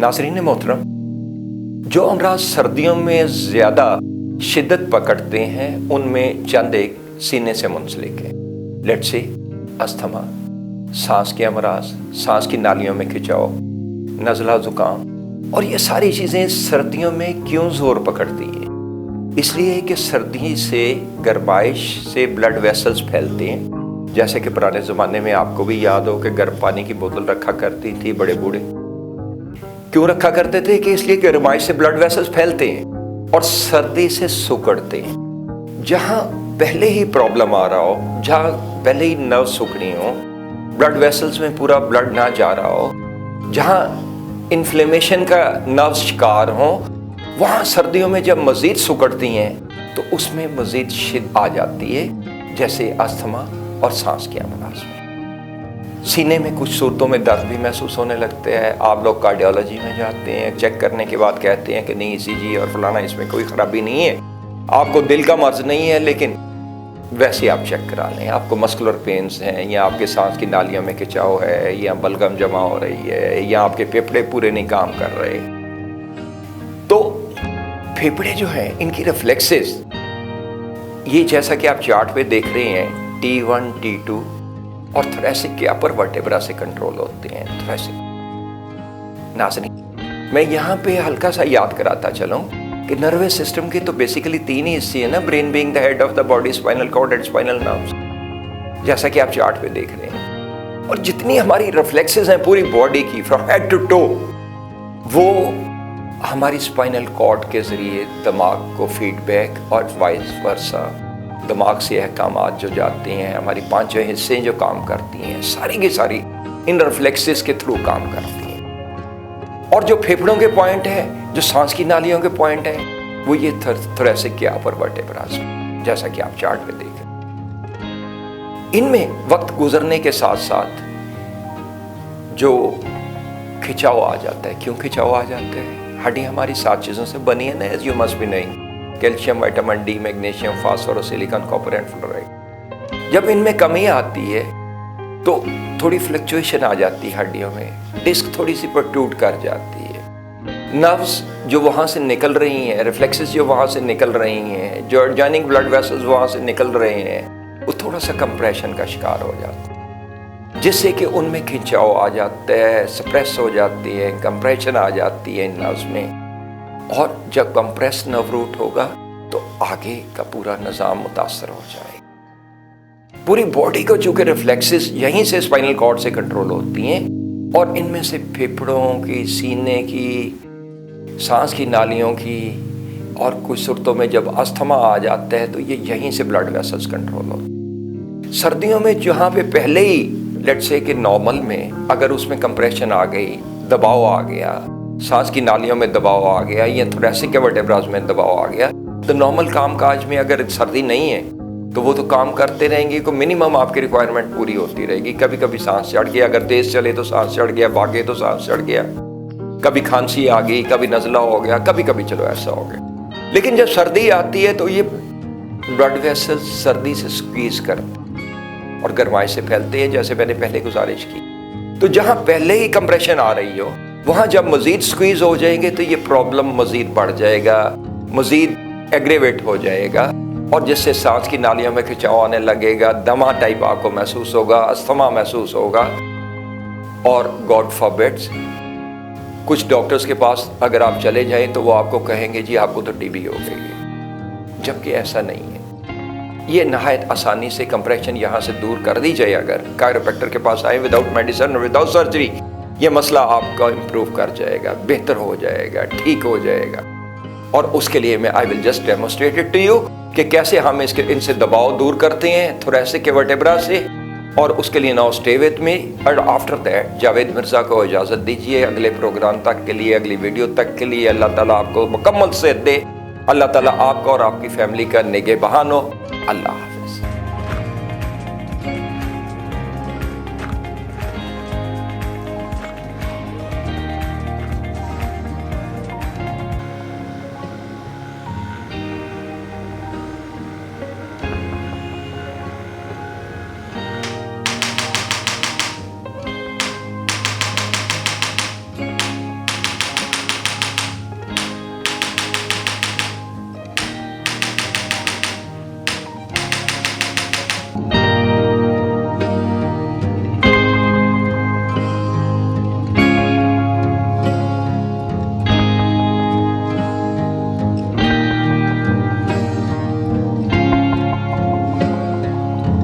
नाज़रीन मोहतरम, जो अमराज सर्दियों में ज़्यादा शिद्दत पकड़ते हैं उनमें चंद एक सीने से मुंसलिक है। लेट्स से अस्थमा, सांस के अमराज, सांस की नालियों में खिंचाव, नज़ला ज़ुकाम, और ये सारी चीज़ें सर्दियों में क्यों ज़ोर पकड़ती हैं? इसलिए कि सर्दी से गर्माइश से ब्लड वेसल्स फैलते हैं। जैसे कि पुराने ज़माने में आपको भी याद हो कि गर्म पानी की बोतल रखा करती थी बड़े बूढ़े। क्यों रखा करते थे? कि इसलिए कि गर्माइश से ब्लड वेसल्स फैलते हैं और सर्दी से सिकुड़ते हैं। जहाँ पहले ही प्रॉब्लम आ रहा हो, जहाँ पहले ही नर्व सिकुड़ी हो, ब्लड वेसल्स में पूरा ब्लड ना जा रहा हो, जहाँ इन्फ्लेमेशन का नर्व शिकार हो, वहाँ सर्दियों में जब मज़ीद सिकुड़ती हैं तो उसमें मज़ीद शिद्दत आ जाती है, जैसे अस्थमा और सांस के अमराज में। सीने में कुछ सूरतों में दर्द भी महसूस होने लगते हैं। आप लोग कार्डियोलॉजी में जाते हैं, चेक करने के बाद कहते हैं कि नहीं ECG और फलाना इसमें कोई ख़राबी नहीं है, आपको दिल का मर्ज़ नहीं है, लेकिन वैसे आप चेक करा लें, आपको मस्कुलर पेन्स हैं, या आपके सांस की नालियों में खिंचाव है, या बलगम जमा हो रही है, या आपके फेफड़े पूरे नहीं काम कर रहे। तो फेफड़े जो हैं इनकी रिफ्लेक्सेस, ये जैसा कि आप चार्ट पे देख रहे हैं, T1 T2 और थोरेसिक के अपर वर्टेब्रा से कंट्रोल होते हैं। थोरेसिक नाज़रीन, मैं यहाँ पे हल्का सा याद कराता चलूँ कि नर्वस सिस्टम के तो बेसिकली 3 ही हिस्से हैं ना, brain being the head of the body, spinal cord and spinal nerves, जैसा कि आप चार्ट पे देख रहे हैं। और जितनी हमारी रिफ्लेक्सेस हैं पूरी बॉडी की फ्रॉम हेड टू टो, वो हमारी स्पाइनल कॉर्ड के ज़रिए दिमाग को फीडबैक और वाइस वर्सा, दिमाग से अहकामात जो जाते हैं, हमारी 5 हिस्से जो काम करती हैं, सारी की सारी इन रिफ्लेक्सेस के थ्रू काम करती हैं। और जो फेफड़ों के पॉइंट है, जो सांस की नालियों के पॉइंट है, वो ये थोरेसिक के अपर वर्टेब्रास, जैसा कि आप चार्ट में देखें। इनमें वक्त गुजरने के साथ साथ जो खिंचाव आ जाता है। क्यों खिंचाव आ जाता है? हड्डी हमारी 7 चीज़ों से बनी है ना, as you must be knowing, calcium, vitamin D, magnesium, phosphorus, silicon, copper and fluoride. जब इनमें कमी आती है तो थोड़ी फ्लक्चुएशन आ जाती है हड्डियों में, डिस्क थोड़ी सी प्रोट्रूड कर जाती है, नर्व्स जो वहाँ से निकल रही हैं, रिफ्लेक्सेस जो वहाँ से निकल रही हैं, जो एडजॉइनिंग ब्लड वेसल्स वहाँ से निकल रहे हैं, वो थोड़ा सा कंप्रेशन का शिकार हो जाता है, जिससे कि उनमें खिंचाव आ जाता है, सप्रेस हो जाती है, कंप्रेशन आ जाती है इन नर्व्स में। और जब कंप्रेस नर्व रूट होगा तो आगे का पूरा निज़ाम मुतासर हो जाएगा। पूरी बॉडी को चूँकि रिफ्लेक्सेस यहीं से स्पाइनल कॉर्ड से कंट्रोल होती हैं, और इनमें से फेफड़ों की, सीने की, सांस की नालियों की, और कुछ सूरतों में जब अस्थमा आ जाता है तो ये यहीं से ब्लड वेसल्स कंट्रोल होते हैं। सर्दियों में जहाँ पे पहले ही लेट्स से कि नॉर्मल में अगर उसमें कंप्रेशन आ गई, दबाव आ गया, सांस की नालियों में दबाव आ गया, या थोरेसिक के वर्टेब्रास में दबाव आ गया, तो नॉर्मल काम काज में अगर सर्दी नहीं है तो वो तो काम करते रहेंगे, को मिनिमम आपकी रिक्वायरमेंट पूरी होती रहेगी। कभी कभी सांस चढ़ गया, अगर तेज चले तो सांस चढ़ गया, भागे तो सांस चढ़ गया, कभी खांसी आ गई, कभी नज़ला हो गया, कभी कभी चलो ऐसा हो गया। लेकिन जब सर्दी आती है तो ये ब्लड वेसल्स सर्दी से स्क्वीज करते और गर्माइश से फैलते हैं, जैसे मैंने पहले गुजारिश की। तो जहाँ पहले ही कंप्रेशन आ रही हो, वहाँ जब मज़ीद स्क्वीज हो जाएंगे तो ये प्रॉब्लम मज़ीद बढ़ जाएगा, मज़ीद एग्रेवेट हो जाएगा, और जिससे सांस की नालियों में खिंचाव आने लगेगा, दमा टाइप आपको महसूस होगा, अस्थमा महसूस होगा, और गॉड फॉरबिड्स कुछ डॉक्टर्स के पास अगर आप चले जाएं तो वो आपको कहेंगे जी आपको तो TB हो गई है, जबकि ऐसा नहीं है। ये नहायत आसानी से कंप्रेशन यहाँ से दूर कर दी जाए, अगर कायरोप्रैक्टर के पास आए विदाउट मेडिसिन, विदाउट सर्जरी, ये मसला आपका इम्प्रूव कर जाएगा, बेहतर हो जाएगा, ठीक हो जाएगा। और उसके लिए मैं I will just demonstrate it to you कि कैसे हम इनसे दबाव दूर करते हैं थोरेसिक के वर्टेब्रा से। और उसके लिए now stay with me, and after that Javed Mirza को इजाज़त दीजिए अगले प्रोग्राम तक के लिए, अगली वीडियो तक के लिए। अल्लाह ताला आपको मुकम्मल सेहत दे, अल्लाह ताला आपका और आपकी फैमिली का निगहबान हो। अल्लाह।